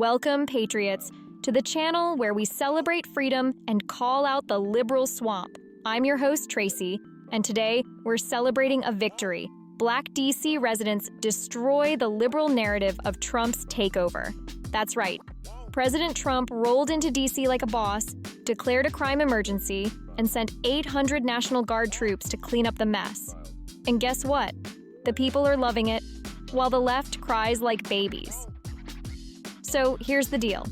Welcome, Patriots, to the channel where we celebrate freedom and call out the liberal swamp. I'm your host, Tracy, and today we're celebrating a victory. Black DC residents destroy the liberal narrative of Trump's takeover. That's right. President Trump rolled into DC like a boss, declared a crime emergency, and sent 800 National Guard troops to clean up the mess. And guess what? The people are loving it, while the left cries like babies. So here's the deal.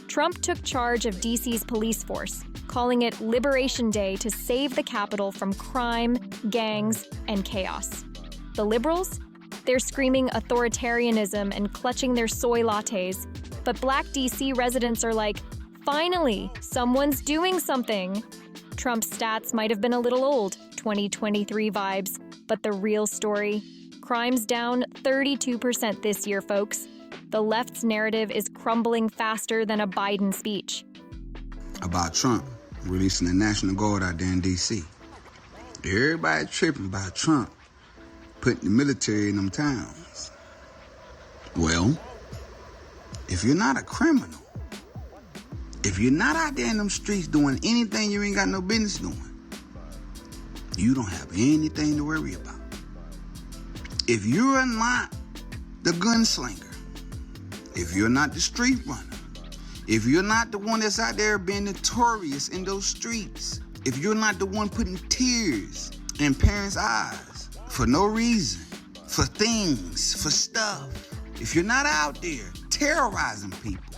Trump took charge of DC's police force, calling it Liberation Day to save the capital from crime, gangs, and chaos. The liberals? They're screaming authoritarianism and clutching their soy lattes. But Black DC residents are like, finally, someone's doing something. Trump's stats might have been a little old, 2023 vibes, but the real story? Crime's down 32% this year, folks. The left's narrative is crumbling faster than a Biden speech. About Trump releasing the National Guard out there in D.C. Everybody tripping about Trump putting the military in them towns. Well, if you're not a criminal, if you're not out there in them streets doing anything you ain't got no business doing, you don't have anything to worry about. If you're not the gunslinger, if you're not the street runner, if you're not the one that's out there being notorious in those streets, if you're not the one putting tears in parents' eyes for no reason, for things, for stuff, if you're not out there terrorizing people,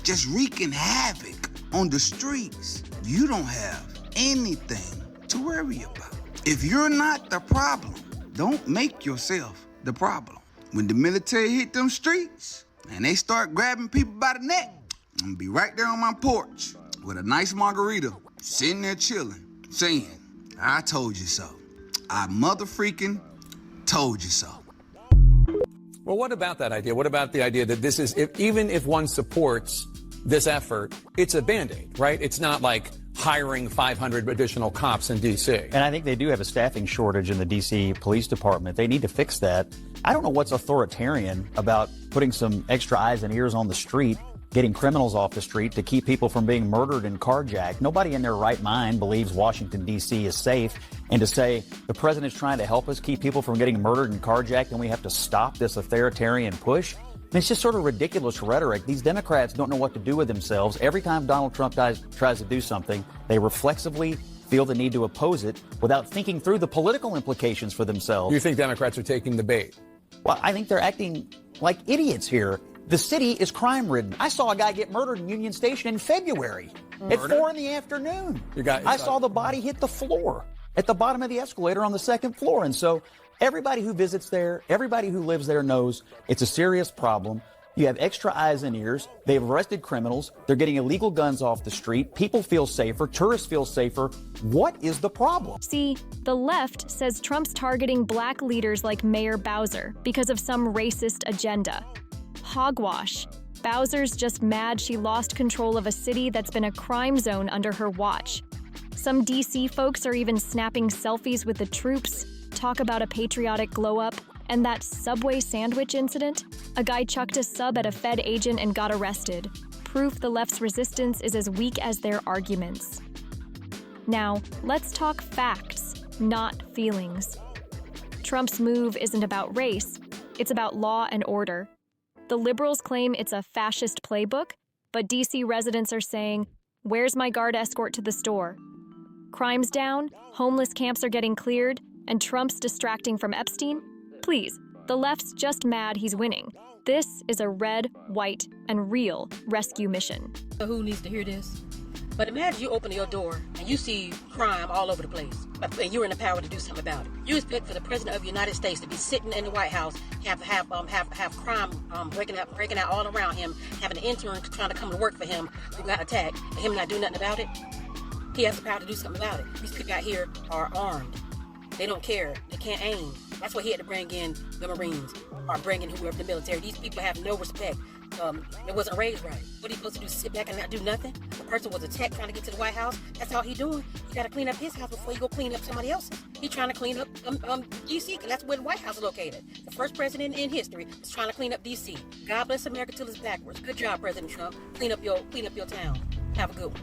just wreaking havoc on the streets, you don't have anything to worry about. If you're not the problem, don't make yourself the problem. When the military hit them streets and they start grabbing people by the neck, I'm gonna be right there on my porch with a nice margarita, sitting there chilling, saying, I told you so. I mother-freaking told you so. Well, what about that idea? What about the idea that this is, even if one supports this effort, it's a Band-Aid, right? It's not like hiring 500 additional cops in D.C. And I think they do have a staffing shortage in the D.C. Police Department. They need to fix that. I don't know what's authoritarian about putting some extra eyes and ears on the street, getting criminals off the street to keep people from being murdered and carjacked. Nobody in their right mind believes Washington, D.C. is safe. And to say the president's trying to help us keep people from getting murdered and carjacked and we have to stop this authoritarian push, it's just sort of ridiculous rhetoric. These Democrats don't know what to do with themselves. Every time Donald Trump tries to do something, they reflexively feel the need to oppose it without thinking through the political implications for themselves. You think Democrats are taking the bait? Well, I think they're acting like idiots here. The city is crime-ridden. I saw a guy get murdered in Union Station in February at 4 in the afternoon. I saw the body hit the floor at the bottom of the escalator on the second floor. And so everybody who visits there, everybody who lives there knows it's a serious problem. You have extra eyes and ears. They've arrested criminals. They're getting illegal guns off the street. People feel safer. Tourists feel safer. What is the problem? See, the left says Trump's targeting black leaders like Mayor Bowser because of some racist agenda. Hogwash. Bowser's just mad she lost control of a city that's been a crime zone under her watch. Some DC folks are even snapping selfies with the troops. Talk about a patriotic glow-up. And that Subway sandwich incident? A guy chucked a sub at a Fed agent and got arrested. Proof the left's resistance is as weak as their arguments. Now, let's talk facts, not feelings. Trump's move isn't about race. It's about law and order. The liberals claim it's a fascist playbook, but DC residents are saying, where's my guard escort to the store? Crime's down, homeless camps are getting cleared, and Trump's distracting from Epstein? Please, the left's just mad he's winning. This is a red, white, and real rescue mission. Who needs to hear this? But imagine you open your door and you see crime all over the place, and you're in the power to do something about it. You expect for the president of the United States to be sitting in the White House, have crime breaking out all around him, having an intern trying to come to work for him who got attacked, and him not do nothing about it. He has the power to do something about it. These people out here are armed. They don't care. They can't aim. That's why he had to bring in the Marines or bring in whoever the military. These people have no respect it wasn't raised right. What are you supposed to do, sit back and not do nothing? A person was attacked trying to get to the White House. That's all he doing. You got to clean up his house before you go clean up somebody else's. He trying to clean up D.C. because that's where the White House is located. The first president in history is trying to clean up D.C. God bless America till it's backwards. Good job, President Trump. Clean up your town. Have a good one.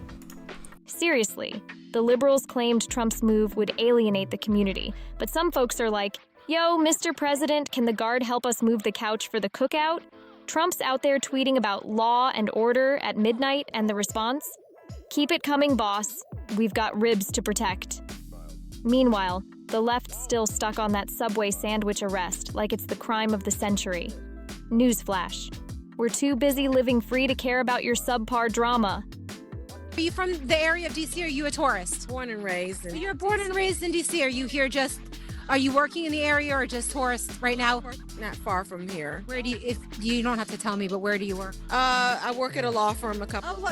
Seriously, the liberals claimed Trump's move would alienate the community, but some folks are like, yo, Mr. President, can the guard help us move the couch for the cookout? Trump's out there tweeting about law and order at midnight, and the response? Keep it coming, boss. We've got ribs to protect. Meanwhile, the left's still stuck on that Subway sandwich arrest like it's the crime of the century. Newsflash. We're too busy living free to care about your subpar drama. Are you from the area of D.C. or are you a tourist? Born and raised. So you're born and raised in D.C. Are you here are you working in the area or just tourist right now? Not far from here. Where do you, if you don't have to tell me, but where do you work? I work at a law firm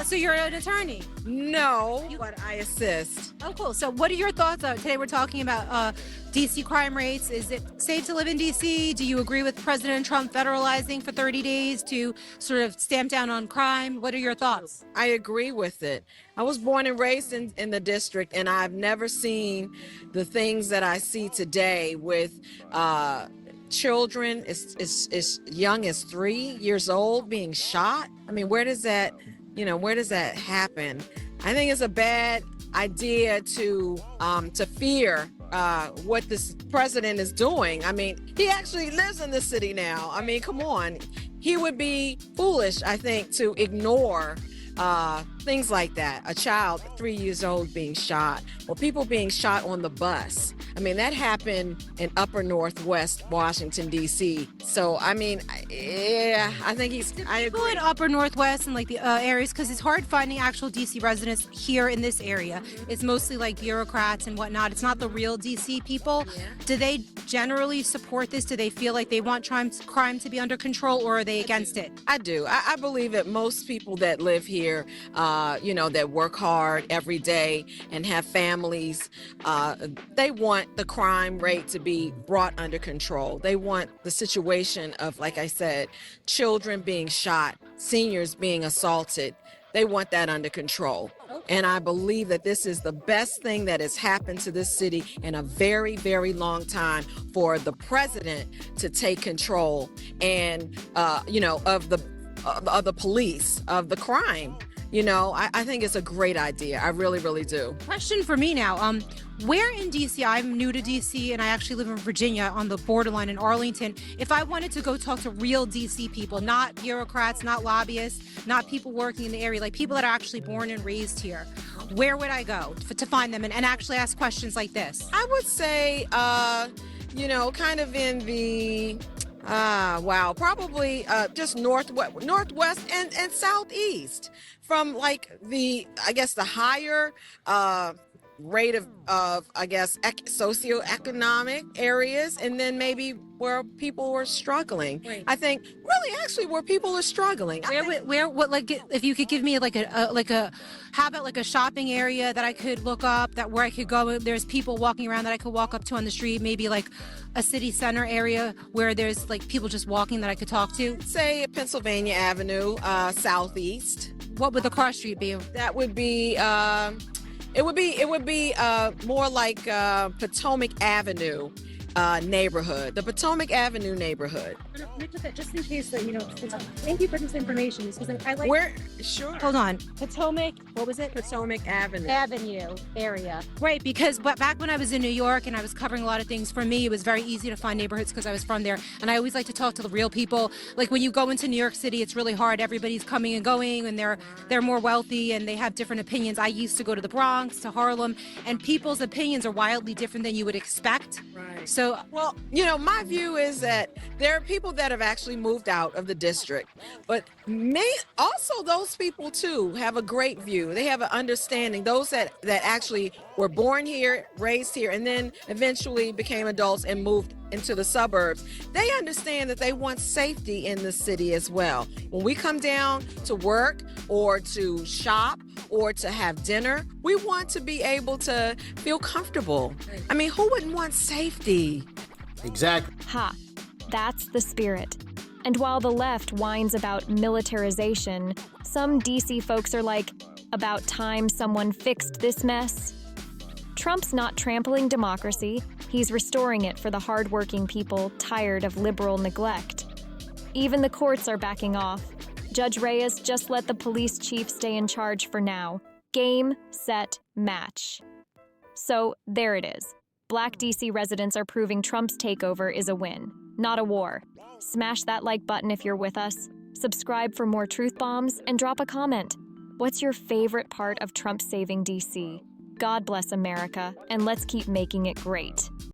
So you're an attorney? No, but I assist. Oh, cool. So what are your thoughts? Today we're talking about D.C. crime rates. Is it safe to live in D.C.? Do you agree with President Trump federalizing for 30 days to sort of stamp down on crime? What are your thoughts? I agree with it. I was born and raised in the district, and I've never seen the things that I see today with children as young as 3 years old being shot. I mean, where does that happen? I think it's a bad idea to fear what this president is doing. I mean, he actually lives in the city now. I mean, come on. He would be foolish, I think, to ignore things like that. A child, 3 years old, being shot, or people being shot on the bus. I mean, that happened in upper Northwest Washington, D.C. So, I mean, yeah, I think I agree. People in upper Northwest and like the areas, because it's hard finding actual D.C. residents here in this area. It's mostly like bureaucrats and whatnot. It's not the real D.C. people. Yeah. Do they generally support this? Do they feel like they want crime to be under control, or are they against it? I do. I believe that most people that live here, that work hard every day and have families, they want the crime rate to be brought under control. They want the situation of, like I said, children being shot, seniors being assaulted. They want that under control. And I believe that this is the best thing that has happened to this city in a very, very long time, for the president to take control and, of the police, of the crime. I think it's a great idea. I really, really do. Question for me now. Where in D.C., I'm new to D.C. and I actually live in Virginia on the borderline in Arlington. If I wanted to go talk to real D.C. people, not bureaucrats, not lobbyists, not people working in the area, like people that are actually born and raised here, where would I go to find them and actually ask questions like this? I would say, kind of in the... probably just northwest and southeast, from like the higher rate of socioeconomic areas, and then maybe where people were struggling. Right. I think really actually where people are struggling. If you could give me how about like a shopping area that I could look up, where I could go, there's people walking around that I could walk up to on the street, maybe like a city center area where there's like people just walking that I could talk to? Say Pennsylvania Avenue, southeast. What would the cross street be? That would be it would be more like Potomac Avenue neighborhood, the Potomac Avenue neighborhood. Just in case thank you for this information. Because I like. Where? Sure. Hold on. Potomac, what was it? Potomac Avenue. Avenue area. Right, because back when I was in New York and I was covering a lot of things, for me, it was very easy to find neighborhoods because I was from there. And I always like to talk to the real people. Like when you go into New York City, it's really hard. Everybody's coming and going, and they're more wealthy and they have different opinions. I used to go to the Bronx, to Harlem, and people's opinions are wildly different than you would expect. Right. So, well, my view is that there are people that have actually moved out of the district, but also those people too have a great view. They have an understanding. Those that actually were born here, raised here, and then eventually became adults and moved into the suburbs, they understand that they want safety in the city as well. When we come down to work or to shop or to have dinner, we want to be able to feel comfortable. I mean, who wouldn't want safety? Exactly. Ha, that's the spirit. And while the left whines about militarization, some DC folks are like, about time someone fixed this mess. Trump's not trampling democracy, he's restoring it for the hardworking people tired of liberal neglect. Even the courts are backing off. Judge Reyes just let the police chief stay in charge for now. Game, set, match. So there it is. Black DC residents are proving Trump's takeover is a win, not a war. Smash that like button if you're with us. Subscribe for more truth bombs and drop a comment. What's your favorite part of Trump saving DC? God bless America, and let's keep making it great.